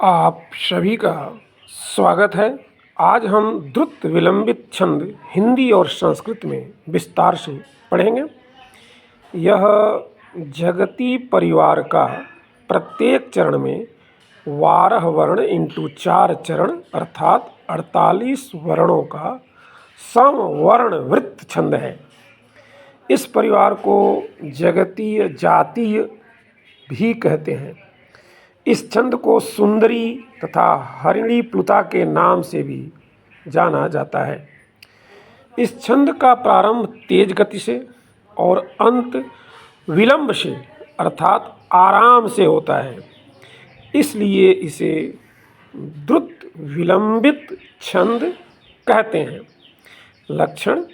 आप सभी का स्वागत है। आज हम द्रुत विलंबित छंद हिंदी और संस्कृत में विस्तार से पढ़ेंगे। यह जगती परिवार का प्रत्येक चरण में 12 वर्ण इंटू 4 चरण अर्थात 48 वर्णों का समवर्ण वृत्त छंद है। इस परिवार को जगतीय जातीय भी कहते हैं। इस छंद को सुंदरी तथा हरिणी प्लुता के नाम से भी जाना जाता है। इस छंद का प्रारंभ तेज गति से और अंत विलंब से अर्थात आराम से होता है, इसलिए इसे द्रुत विलंबित छंद कहते हैं। लक्षण: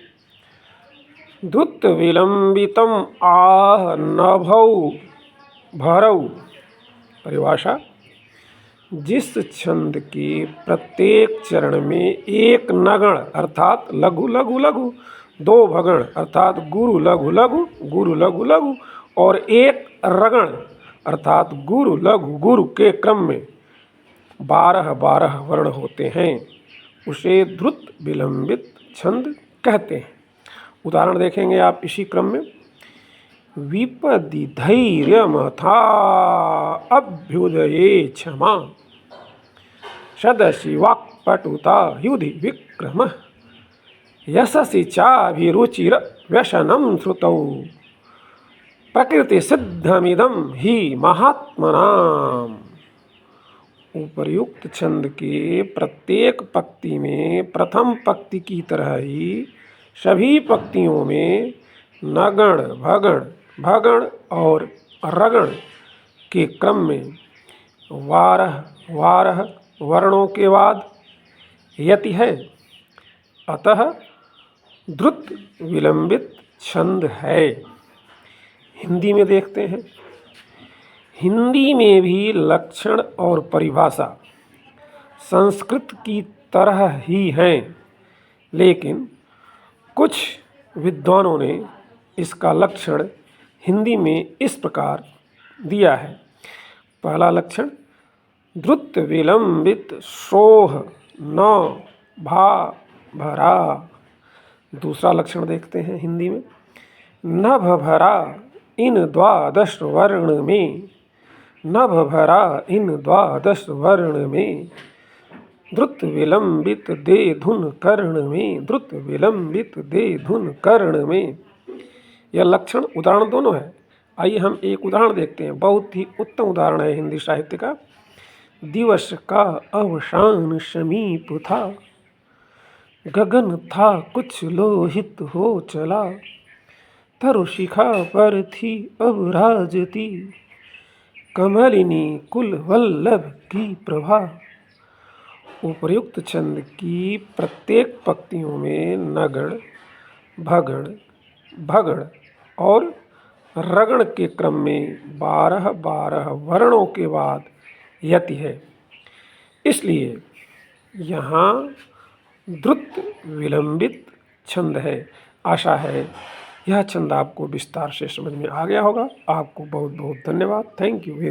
द्रुत विलंबितम आह नभौ भरौ। परिभाषा: जिस छंद के प्रत्येक चरण में एक नगण अर्थात लघु लघु लघु, दो भगण अर्थात गुरु लघु लघु गुरु लघु लघु और एक रगण अर्थात गुरु लघु गुरु के क्रम में 12 वर्ण होते हैं, उसे द्रुत विलंबित छंद कहते हैं। उदाहरण देखेंगे आप इसी क्रम में। विपदि धैर्यमथा अभ्युदये क्षमा, सदसि वाक्पटुता युधि विक्रमः, यशसि चाभिरुचिर व्यसनं श्रुतौ, प्रकृति सिद्धमिदं हि महात्मनाम्। उपर्युक्त छंद के प्रत्येक पंक्ति में प्रथम पंक्ति की तरह ही सभी पंक्तियों में नगण भगण भगण और रगण के क्रम में 12 वर्णों के बाद यति है, अतः द्रुत विलंबित छंद है। हिंदी में देखते हैं। हिंदी में भी लक्षण और परिभाषा संस्कृत की तरह ही हैं, लेकिन कुछ विद्वानों ने इसका लक्षण हिंदी में इस प्रकार दिया है। पहला लक्षण: द्रुत विलंबित सोह न भा भरा। दूसरा लक्षण देखते हैं हिंदी में। नभ भरा इन 12 वर्ण में, नभ भरा इन 12 वर्ण में, द्रुत विलंबित दे धुन कर्ण में, द्रुत विलंबित दे धुन कर्ण में। यह लक्षण उदाहरण दोनों है। आइए हम एक उदाहरण देखते हैं। बहुत ही उत्तम उदाहरण है हिंदी साहित्य का। दिवस का अवसान समीप था, गगन था कुछ लोहित हो चला, तरुशिखा पर थी अब राजती, कमलिनी कुल वल्लभ की प्रभा। उपर्युक्त छंद की प्रत्येक पंक्तियों में नगण भगण भगण और रगण के क्रम में 12 वर्णों के बाद यति है, इसलिए यहाँ द्रुत विलंबित छंद है। आशा है यह छंद आपको विस्तार से समझ में आ गया होगा। आपको बहुत बहुत धन्यवाद। Thank you very